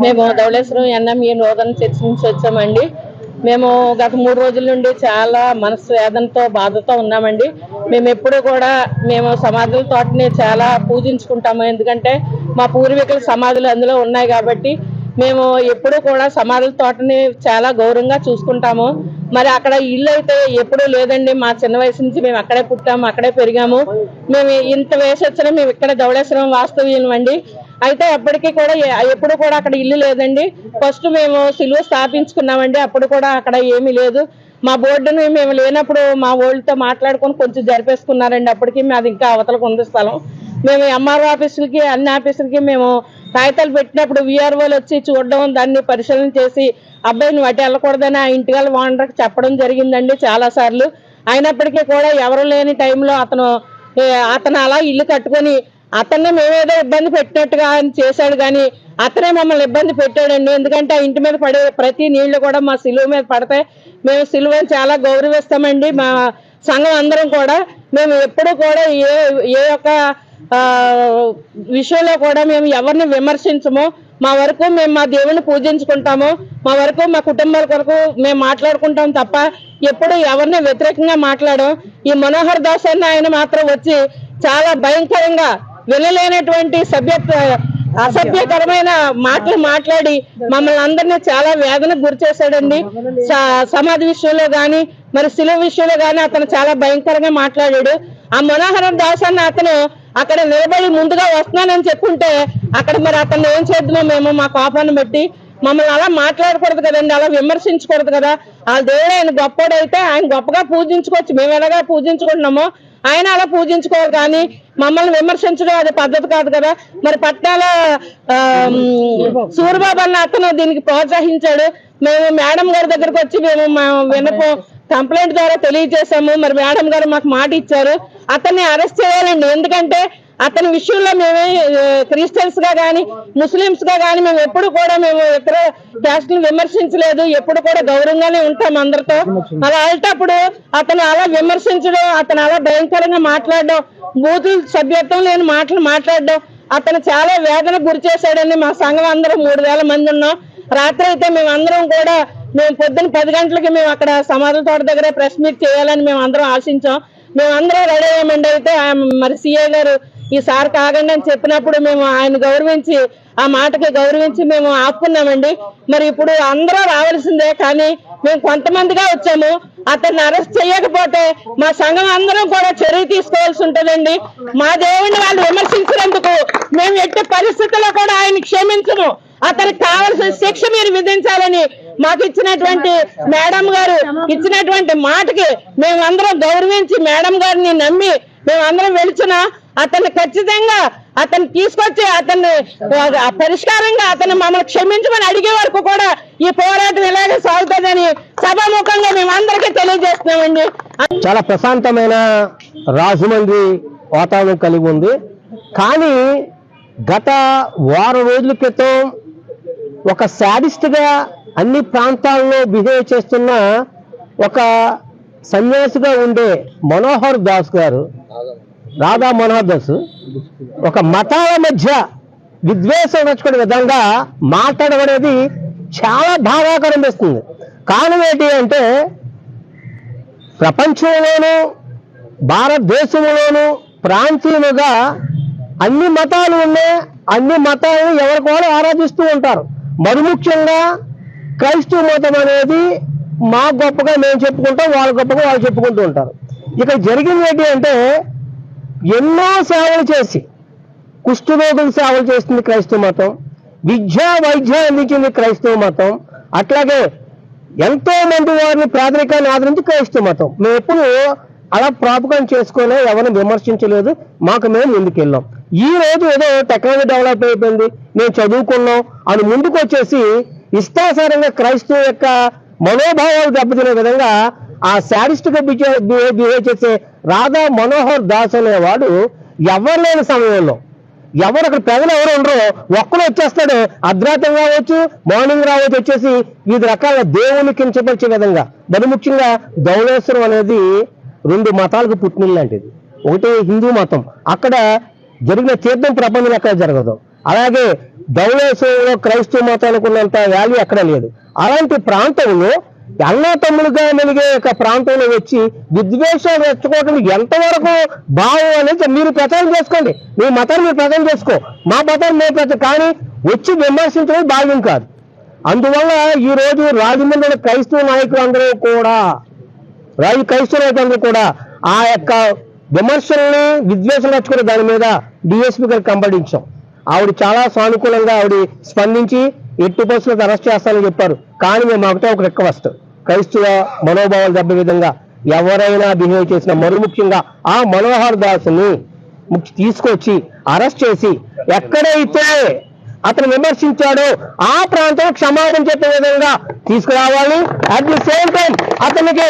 మేము ధవళేశ్వరం ఎన్ఎంఈ నూతన చర్చి నుంచి వచ్చామండి. మేము గత 3 రోజుల నుండి చాలా మనసు వేదనతో బాధతో ఉన్నామండి. మేము ఎప్పుడు కూడా సమాధుల తోటని చాలా పూజించుకుంటాము. ఎందుకంటే మా పూర్వీకుల సమాధులు అందులో ఉన్నాయి కాబట్టి మేము ఎప్పుడు కూడా సమాధుల తోటని చాలా గౌరవంగా చూసుకుంటాము. మరి అక్కడ ఇల్లు అయితే ఎప్పుడూ లేదండి. మా చిన్న వయసు నుంచి మేము అక్కడే పుట్టాము, అక్కడే పెరిగాము. మేము ఇంత వయసు వచ్చినా మేము ఇక్కడ ధవళేశ్వరం వాస్తవ్యమండి. అయితే అప్పటికీ కూడా ఎప్పుడు కూడా అక్కడ ఇల్లు లేదండి. ఫస్ట్ మేము సిలువ స్థాపించుకున్నామండి. అప్పుడు కూడా అక్కడ ఏమీ లేదు. మా బోర్డుని మేము లేనప్పుడు మా వాళ్ళతో మాట్లాడుకొని కొంచెం జరిపేసుకున్నారండి. అప్పటికి అది ఇంకా అవతలకు ఉంది స్థలం. మేము ఎంఆర్ఓ ఆఫీసులకి అన్ని ఆఫీసులకి మేము కాగితాలు పెట్టినప్పుడు విఆర్ఓలు వచ్చి చూడడం, దాన్ని పరిశీలన చేసి అబ్బాయి నువ్వు అటు వెళ్ళకూడదని ఆ ఇంటి వాళ్ళ ఓనర్కి చెప్పడం జరిగిందండి చాలా సార్లు. అయినప్పటికీ కూడా ఎవరు లేని టైంలో అతను అలా ఇల్లు కట్టుకొని అతన్ని మేమేదో ఇబ్బంది పెట్టినట్టుగా చేశాడు, కానీ అతనే మమ్మల్ని ఇబ్బంది పెట్టాడండి. ఎందుకంటే ఆ ఇంటి మీద పడే ప్రతి నీళ్లు కూడా మా సిలువ మీద పడతాయి. మేము సిలువని చాలా గౌరవిస్తామండి. మా సంఘం అందరం కూడా మేము ఎప్పుడు కూడా ఏ ఒక్క విషయంలో కూడా మేము ఎవరిని విమర్శించము. మా వరకు మేము మా దేవుని పూజించుకుంటాము. మా వరకు మా కుటుంబాల కొరకు మేము మాట్లాడుకుంటాం తప్ప ఎప్పుడు ఎవరిని వ్యతిరేకంగా మాట్లాడం. ఈ మనోహర్ దాస్ అన్న ఆయన మాత్రం వచ్చి చాలా భయంకరంగా వినలేనటువంటి అసభ్యకరమైన మాటలు మాట్లాడి మమ్మల్ని అందరినీ చాలా వేదనకు గురి చేశాడండి. సమాధి విషయంలో కానీ మరి శిలువ విషయంలో కానీ అతను చాలా భయంకరంగా మాట్లాడాడు. ఆ మనోహర దాస్ అన్న అతను అక్కడ నిలబడి ముందుగా వస్తున్నానని చెప్పుంటే అక్కడ మరి అతను ఏం చేద్దామో మేము మా కోపాన్ని బట్టి మమ్మల్ని అలా మాట్లాడకూడదు కదండి, అలా విమర్శించకూడదు కదా. ఆ దేవుడు ఆయన గొప్పడైతే ఆయన గొప్పగా పూజించుకోవచ్చు. మేము ఎలాగా పూజించుకుంటున్నామో ఆయన అలా పూజించుకోవాలి, కానీ మమ్మల్ని విమర్శించడం అది పద్ధతి కాదు కదా. మరి పట్నాల సూర్యబాబు అన్న అతను దీనికి ప్రోత్సహించాడు. మేము మేడం గారి దగ్గరకు వచ్చి మేము కంప్లైంట్ ద్వారా తెలియజేశాము. మరి మేడం గారు మాకు మాట ఇచ్చారు అతన్ని అరెస్ట్ చేయాలండి. ఎందుకంటే అతని విషయంలో మేమే క్రిస్టియన్స్ గా కానీ ముస్లిమ్స్ గా కానీ మేము ఎప్పుడు కూడా ఇతర క్యాస్ట్ ని విమర్శించలేదు. ఎప్పుడు కూడా గౌరవంగానే ఉంటాం అందరితో. అలా అల్టప్పుడు అతను అలా విమర్శించడం, అతను అలా భయంకరంగా మాట్లాడడం, బూతులు సభ్యత్వం లేని మాటలు మాట్లాడడం అతను చాలా వేదన గురి చేశాడండి. మా సంఘం అందరం 3000 మంది ఉన్నాం. రాత్రి అయితే మేమందరం కూడా పొద్దున్న 10 గంటలకి మేము అక్కడ సమాధుల తోట దగ్గర ప్రెస్ మీట్ చేయాలని మేము అందరం ఆశించాం. మేమందరం రెడీ అయ్యామండి. అయితే మరి సిఐ గారు ఈసారి కాగండి అని చెప్పినప్పుడు మేము ఆయన గౌరవించి ఆ మాటకి గౌరవించి మేము ఆపుకున్నామండి. మరి ఇప్పుడు అందరూ రావాల్సిందే, కానీ మేము కొంతమందిగా వచ్చాము. అతన్ని అరెస్ట్ చేయకపోతే మా సంఘం అందరం కూడా చర్య తీసుకోవాల్సి ఉంటుందండి. మా దేవుడిని వాళ్ళు విమర్శించినందుకు మేము ఎట్టి పరిస్థితుల్లో కూడా ఆయన క్షమించము. అతనికి కావాల్సిన శిక్ష మీరు విధించాలని మాకు ఇచ్చినటువంటి మేడం గారు ఇచ్చినటువంటి మాటకి మేమందరం గౌరవించి మేడం గారిని నమ్మి మేమందరం వెళుచున్నా అతన్ని ఖచ్చితంగా అతన్ని తీసుకొచ్చి అతన్ని పరిష్కారంగా అతన్ని మమ్మల్ని క్షమించమని అడిగే వరకు కూడా ఈ పోరాటం ఇలాగే సాగుతుందని సభాముఖంగా మేమందరికీ తెలియజేస్తున్నామండి. చాలా ప్రశాంతమైన రాజమండ్రి వాతావరణం కలిగి ఉంది. కానీ గత వారం రోజుల క్రితం ఒక శాడిస్ట్ గా అన్ని ప్రాంతాల్లో బిహేవ్ చేస్తున్న ఒక సన్యాసిగా ఉండే మనోహర్ దాస్ గారు, రాధా మనోహర్ దాస్, ఒక మతాల మధ్య విద్వేషం రచుకునే విధంగా మాట్లాడడం అనేది చాలా బాధాకరం వేస్తుంది. కారణం ఏంటి అంటే ప్రపంచంలోనూ భారతదేశంలోనూ ప్రాంతీయులుగా అన్ని మతాలు ఉన్నాయి. అన్ని మతాలను ఎవరికి వాళ్ళు ఆరాధిస్తూ ఉంటారు. మరి ముఖ్యంగా క్రైస్తవ మతం అనేది మా గొప్పగా మేము చెప్పుకుంటాం, వాళ్ళ గొప్పగా వాళ్ళు చెప్పుకుంటూ ఉంటారు. ఇక్కడ జరిగింది ఏంటి అంటే ఎన్నో సేవలు చేసి కుష్ఠరోగుల సేవలు చేస్తుంది క్రైస్తవ మతం, విద్యా వైద్యం అందించింది క్రైస్తవ మతం, అట్లాగే ఎంతో మంది వారిని ప్రాథమికాన్ని ఆదరించి క్రైస్తవ మతం. మేము ఎప్పుడు అలా ప్రాపకం చేసుకునే ఎవరిని విమర్శించలేదు. మాకు మేము ముందుకెళ్ళాం. ఈ రోజు ఏదో టెక్నాలజీ డెవలప్ అయిపోయింది, మేము చదువుకున్నాం అని ముందుకు వచ్చేసి ఇష్టాసారంగా క్రైస్తవ యొక్క మనోభావాలు దెబ్బతినే విధంగా ఆ శాడిస్ట్ గా బిహేవ్ చేసే రాధా మనోహర్ దాస్ అనేవాడు ఎవరు లేని సమయంలో ఎవరు అక్కడ ప్రజలు ఎవరు ఉండరో ఒక్కడు వచ్చేస్తాడు. అర్ధరాత్రం రావచ్చు, మార్నింగ్ రావచ్చు, వచ్చేసి వివిధ రకాల దేవుని కించపరిచే విధంగా. మరి ముఖ్యంగా ధవళేశ్వరం అనేది 2 మతాలకు పుట్టినిల్లు లాంటిది. ఒకటి హిందూ మతం, అక్కడ జరిగిన తీర్థం ప్రపంచంలో ఎక్కడ జరగదు. అలాగే ధవళేశ్వరంలో క్రైస్తవ మతానికి ఉన్నంత వాల్యూ ఎక్కడ లేదు. అలాంటి ప్రాంతంలో అన్నా తమ్ముడుగా మెలిగే ఒక ప్రాంతంలో వచ్చి విద్వేషాలు రెచ్చుకోవడం ఎంతవరకు భావం అనేది మీరు ప్రచారం చేసుకోండి. మీ మతాన్ని మీరు ప్రచారం చేసుకో, మా మతాన్ని మేము ప్రచారం, కానీ వచ్చి విమర్శించడం భావ్యం కాదు. అందువల్ల ఈ రోజు రాజమండ్రి క్రైస్తవ నాయకులందరూ కూడా ఆ యొక్క విమర్శల్ని విద్వేషాలు రెచ్చుకునే దాని మీద డిఎస్పీ గారికి కంపడించాం. ఆవిడ చాలా సానుకూలంగా ఆవిడ స్పందించి ఎట్టి పరిస్థితులకు అరెస్ట్ చేస్తానని చెప్పారు. కానీ మేము ఒకటే ఒక రిక్వెస్ట్, క్రైస్తవ మనోభావాలు దెబ్బ విధంగా ఎవరైనా బిహేవ్ చేసిన మరో ముఖ్యంగా ఆ మనోహర్ దాస్ని తీసుకొచ్చి అరెస్ట్ చేసి ఎక్కడైతే అతను విమర్శించాడో ఆ ప్రాంతం క్షమాపణ చెప్పే విధంగా తీసుకురావాలి. అట్ ది సేమ్ టైం అతనికి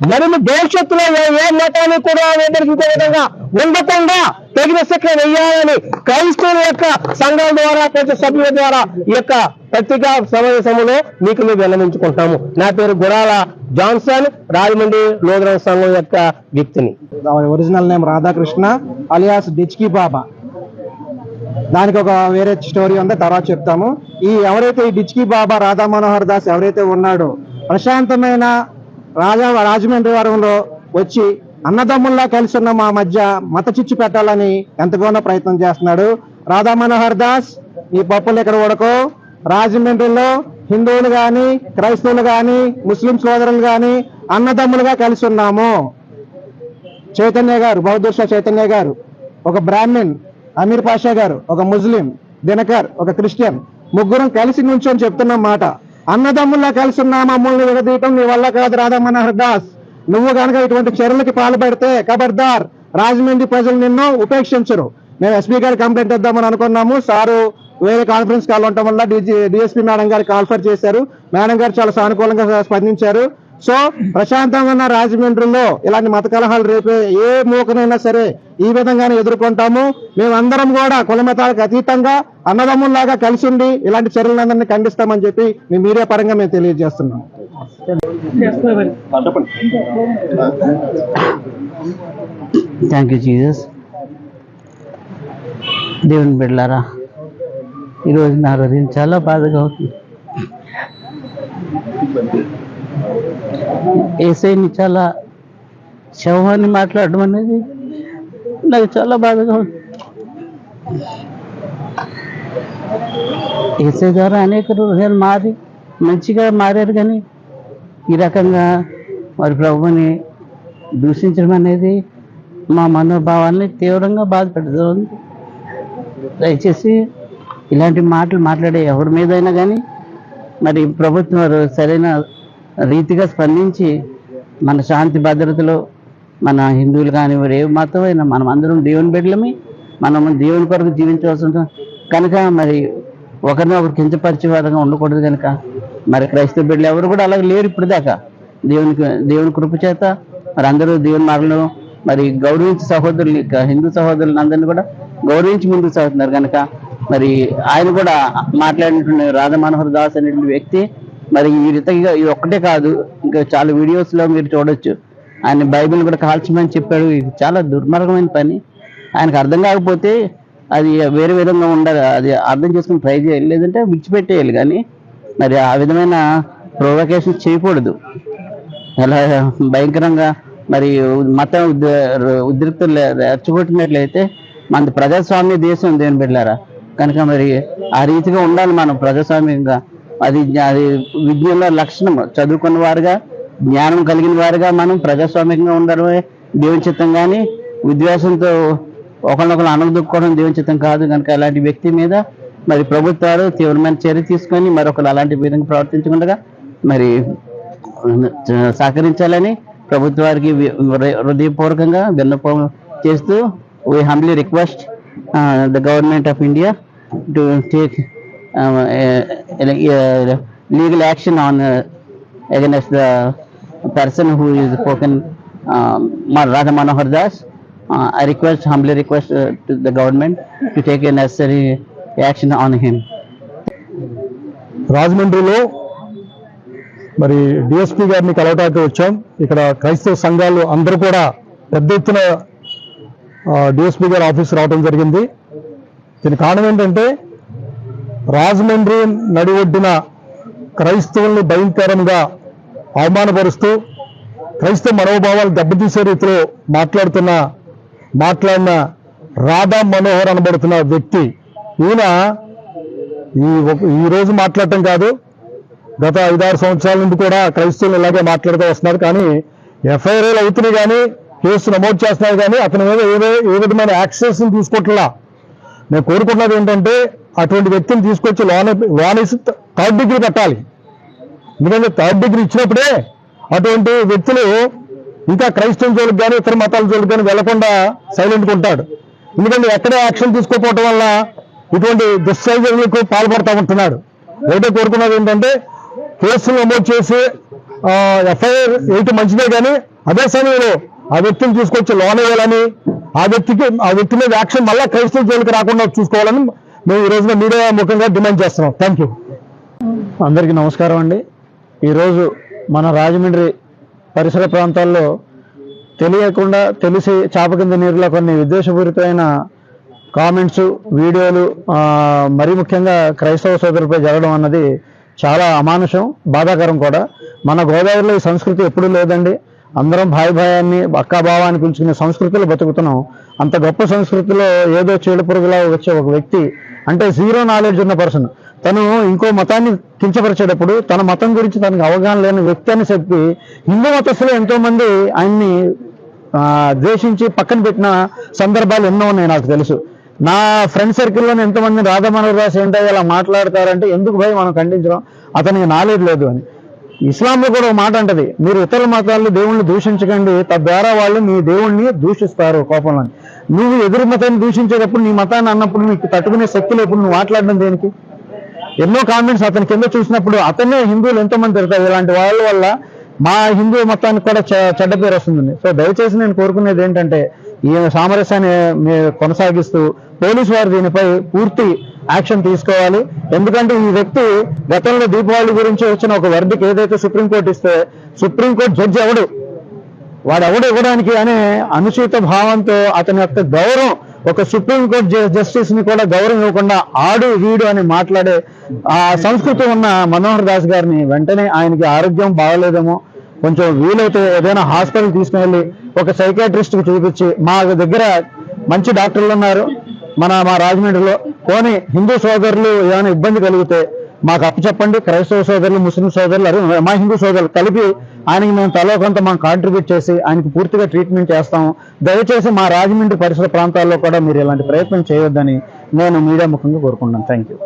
మరి భవిష్యత్తులో ఏ మతాన్ని కూడా వ్యతిరేకించే విధంగా ఉండకుండా తగిన శిక్ష వేయాలని క్రైస్తవుల యొక్క సంఘాల ద్వారా, ప్రతి సభ్యుల ద్వారా ఈ యొక్క పత్రికా సమావేశంలో మీకు మేము విన్నవించుకుంటాము. నా పేరు గుడాల జాన్సన్, రాజమండ్రి లోదరం సంఘం యొక్క వ్యక్తిని. ఒరిజినల్ నేమ్ రాధాకృష్ణ అలియాస్ డిచ్కీ బాబా. దానికి ఒక వేరే స్టోరీ ఉంది, తర్వాత చెప్తాము. ఎవరైతే ఈ డిచ్కీ బాబా రాధా మనోహర్ దాస్ ఎవరైతే ఉన్నాడో ప్రశాంతమైన రాజమండ్రి వరంలో వచ్చి అన్నదమ్ముల్లా కలిసి ఉన్న మా మధ్య మత చిచ్చు పెట్టాలని ఎంతగానో ప్రయత్నం చేస్తున్నాడు. రాధా మనోహర్ దాస్, ఈ పప్పులు ఎక్కడ ఉడకో, రాజమండ్రిలో హిందువులు గాని క్రైస్తవులు గాని ముస్లిం సోదరులు గాని అన్నదమ్ములుగా కలిసి ఉన్నాము. చైతన్య గారు, బహదూర్ షా చైతన్య గారు ఒక బ్రాహ్మణ్, అమీర్ పాషా గారు ఒక ముస్లిం, దినకర్ ఒక క్రిస్టియన్, ముగ్గురం కలిసి నుంచొని చెప్తున్న మాట, అన్నదమ్ముల్లా కలిసి ఉన్న మమ్మల్ని విడదీయటం నీ వల్ల కాదు రాధా మనోహర్ దాస్. నువ్వు కనుక ఇటువంటి చర్యలకి పాల్పడితే ఖబర్దార్, రాజమండ్రి ప్రజలు నిన్ను ఉపేక్షించరు. మేము ఎస్పీ గారికి కంప్లైంట్ ఇద్దామని అనుకున్నాము. సారు వేరే కాన్ఫరెన్స్ కాల్ ఉండటం వల్ల డిఎస్పీ మేడం గారికి కాల్ఫర్ చేశారు. మేడం గారు చాలా సానుకూలంగా స్పందించారు. సో ప్రశాంతంగా రాజమండ్రిలో ఇలాంటి మత కలహాలు రేపే ఏ మూకనైనా సరే ఈ విధంగానే ఎదుర్కొంటాము. మేమందరం కూడా కుల మతాలకు అతీతంగా అన్నదమ్ముల్లాగా కలిసి ఉండి ఇలాంటి చర్యలందరినీ ఖండిస్తామని చెప్పి మీ మీడియా పరంగా మేము తెలియజేస్తున్నాం. Thank you Jesus. దేవుని బిడ్డలారా, ఈరోజు నా హృదయం చాలా బాధగా ఉంది. ఏసైని చాలా శవాన్ని మాట్లాడడం అనేది నాకు చాలా బాధగా ఉంది. ఏసై ద్వారా అనేక హృదయాలు మంచిగా మారారు, కానీ ఈ రకంగా మరి ప్రభువుని దూషించడం అనేది మా మనోభావాల్ని తీవ్రంగా బాధపెడుతుంది. దయచేసి ఇలాంటి మాటలు మాట్లాడే ఎవరి మీదైనా కానీ మరి ప్రభుత్వం వారు సరైన రీతిగా స్పందించి మన శాంతి భద్రతలో మన హిందువులు కానీ మరి ఏ మతం అయినా మనం అందరం దేవుని బిడ్డలమే, మనం దేవుని కొరకు జీవించవలసి ఉంటుంది కనుక మరి ఒకరినొకరు కించపరిచే విధంగా ఉండకూడదు. కనుక మరి క్రైస్తవ బిడ్డలు ఎవరు కూడా అలాగే లేరు ఇప్పుడు దాకా. దేవుని కృప చేత మరి అందరూ దేవుని మార్గంలో మరి గౌరవించి సహోదరులు, హిందూ సహోదరులను అందరినీ కూడా గౌరవించి ముందుకు సాగుతున్నారు. కనుక మరి ఆయన కూడా మాట్లాడినటువంటి రాధా మనోహర్ దాస్ అనేటువంటి వ్యక్తి మరి ఈ రీతిగా ఇది ఒక్కటే కాదు, ఇంకా చాలా వీడియోస్లో మీరు చూడొచ్చు. ఆయన బైబిల్ కూడా కాల్చమని చెప్పాడు. ఇది చాలా దుర్మార్గమైన పని. ఆయనకు అర్థం కాకపోతే అది వేరే విధంగా ఉండాలి, అది అర్థం చేసుకుని ట్రై చేయాలి, లేదంటే విడిచిపెట్టేయాలి. కానీ మరి ఆ విధమైన ప్రొవకేషన్ చేయకూడదు. ఎలా భయంకరంగా మరి మత ఉద్రిక్తులు రెచ్చగొట్టినట్లయితే మనది ప్రజాస్వామ్య దేశం దేవుని బిడ్డలారా. కనుక మరి ఆ రీతిగా ఉండాలి మనం ప్రజాస్వామ్యంగా. అది విజ్ఞాన లక్షణం, చదువుకున్న వారుగా జ్ఞానం కలిగిన వారుగా మనం ప్రజాస్వామ్యంగా ఉండడమే దేవుని చిత్తం. కానీ విద్వేషంతో ఒకరినొకరు అనగదొక్కుకోవడం దేవుని చిత్తం కాదు. కనుక అలాంటి వ్యక్తి మీద మరి ప్రభుత్వాలు తీవ్రమైన చర్య తీసుకొని మరొకరు అలాంటి విధంగా ప్రవర్తించకుండా మరి సహకరించాలని ప్రభుత్వానికి హృదయపూర్వకంగా విన్నపం చేస్తూ we humbly request the government of India to take legal action on against the person who is spoken Radha Manohar Das. I humbly request to the government to take a necessary action on him. రాజమండ్రిలో మరి DSP గారిని కలవటానికి వచ్చాం. ఇక్కడ క్రైస్తవ సంఘాలు అందరూ కూడా పెద్ద ఎత్తున డిఎస్పీ గారి ఆఫీస్ రావడం జరిగింది. దీని కారణం ఏంటంటే రాజమండ్రి నడిఒడ్డున క్రైస్తవుల్ని భయంకరంగా అవమానపరుస్తూ క్రైస్తవ మనోభావాలు దెబ్బతీసే రీతిలో మాట్లాడిన రాధా మనోహర్ అనబడుతున్న వ్యక్తి ఈయన ఈ రోజు మాట్లాడటం కాదు, గత 5-6 సంవత్సరాల నుండి కూడా క్రైస్తవులు ఇలాగే మాట్లాడుతూ వస్తున్నారు. కానీ ఎఫ్ఐఆర్లు అవుతున్నాయి, కానీ కేసు నమోదు చేస్తున్నారు, కానీ అతని మీద ఏ విధమైన యాక్సెస్ తీసుకోవట్లా. నేను కోరుకుంటున్నది ఏంటంటే అటువంటి వ్యక్తిని తీసుకొచ్చి లోనేసి 3rd డిగ్రీ పెట్టాలి. ఎందుకంటే 3rd డిగ్రీ ఇచ్చినప్పుడే అటువంటి వ్యక్తులు ఇంకా క్రైస్తవ జోలికి కానీ ఇతర మతాల జోలికి కానీ వెళ్లకుండా సైలెంట్గా ఉంటాడు. ఎందుకంటే ఎక్కడే యాక్షన్ తీసుకోకపోవటం వల్ల ఇటువంటి దుశ్చర్యలకు పాల్పడతా ఉంటున్నాడు. ఒకటే కోరుకున్నది ఏంటంటే కేసులు నమోదు చేసి ఎఫ్ఐఆర్ వేయటం మంచిదే, కానీ అదే సమయంలో ఆ వ్యక్తిని తీసుకొచ్చి లోన్ వేయాలని, ఆ వ్యక్తి మీద యాక్షన్ మళ్ళా క్రైస్తవ జోలికి రాకుండా చూసుకోవాలని మేము ఈ రోజున మీడియా ముఖంగా డిమాండ్ చేస్తున్నాం. Thank you. అందరికీ నమస్కారం అండి. ఈరోజు మన రాజమండ్రి పరిసర ప్రాంతాల్లో తెలియకుండా తెలిసి చాప కింద నీరులో కొన్ని విద్వేషపూరితమైన కామెంట్స్, వీడియోలు మరీ ముఖ్యంగా క్రైస్తవ సోదరులపై జరగడం అన్నది చాలా అమానుషం, బాధాకరం కూడా. మన గోదావరిలో ఈ సంస్కృతి ఎప్పుడూ లేదండి. అందరం భాయాన్ని అక్కాభావాన్ని పిలుచుకునే సంస్కృతిలో బతుకుతున్నాం. అంత గొప్ప సంస్కృతిలో ఏదో చీడ పురుగులా వచ్చే ఒక వ్యక్తి, అంటే 0 నాలెడ్జ్ ఉన్న పర్సన్, తను ఇంకో మతాన్ని కించపరిచేటప్పుడు తన మతం గురించి తనకు అవగాహన లేని వ్యక్తి అని చెప్పి హిందూ మతస్థులు ఎంతో మంది ఆయన్ని ద్వేషించి పక్కన పెట్టిన సందర్భాలు ఎన్నో ఉన్నాయి నాకు తెలుసు. నా ఫ్రెండ్ సర్కిల్లోనే ఎంతమంది రాధా మనోహర్ దాస్ ఏంటో ఇలా మాట్లాడతారంటే ఎందుకు భయం మనం ఖండించడం, అతనికి నాలెడ్జ్ లేదు అని. ఇస్లాంలో కూడా ఒక మాట అంటది, మీరు ఇతర మతాల్లో దేవుణ్ణి దూషించకండి, తద్వారా వాళ్ళు మీ దేవుణ్ణి దూషిస్తారు కోపంలో. నువ్వు ఎదురు మతాన్ని దూషించేటప్పుడు నీ మతాన్ని అన్నప్పుడు నీకు తట్టుకునే శక్తి లేప్పుడు నువ్వు మాట్లాడడం దేనికి? ఎన్నో కామెంట్స్ అతని కింద చూసినప్పుడు అతనే హిందువులు ఎంతో మంది తిడతారు. ఇలాంటి వాళ్ళ వల్ల మా హిందూ మతానికి కూడా చెడ్డ పేరు వస్తుంది. సో దయచేసి నేను కోరుకునేది ఏంటంటే ఈ సామరస్యాన్ని కొనసాగిస్తూ పోలీసు వారు దీనిపై పూర్తి యాక్షన్ తీసుకోవాలి. ఎందుకంటే ఈ వ్యక్తి గతంలో దీపావళి గురించి వచ్చిన ఒక వర్డిక్ ఏదైతే సుప్రీంకోర్టు ఇస్తే సుప్రీంకోర్టు జడ్జి వాడెవడు ఇవ్వడానికి అనే అనుచిత భావంతో అతని యొక్క గౌరవం, ఒక సుప్రీంకోర్టు జస్టిస్ ని కూడా గౌరవం ఇవ్వకుండా ఆడు వీడు అని మాట్లాడే ఆ సంస్కృతి ఉన్న మనోహర్ దాస్ గారిని వెంటనే ఆయనకి ఆరోగ్యం బాగలేదేమో కొంచెం వీలైతే ఏదైనా హాస్పిటల్ తీసుకుని ఒక సైకాట్రిస్ట్ కి చూపించి, మా దగ్గర మంచి డాక్టర్లు ఉన్నారు మా రాజమండ్రిలో, పోనీ హిందూ సోదరులు ఏమైనా ఇబ్బంది కలిగితే మాకు అప్పచెప్పండి, క్రైస్తవ సోదరులు, ముస్లిం సోదరులు, మా హిందూ సోదరులు కలిపి ఆయనకి మేము తలో కొంత మనం కాంట్రిబ్యూట్ చేసి ఆయనకి పూర్తిగా ట్రీట్మెంట్ చేస్తాము. దయచేసి మా రాజమండ్రి పరిసర ప్రాంతాల్లో కూడా మీరు ఇలాంటి ప్రయత్నం చేయొద్దని నేను మీడియా ముఖంగా కోరుకుంటున్నాను. Thank you.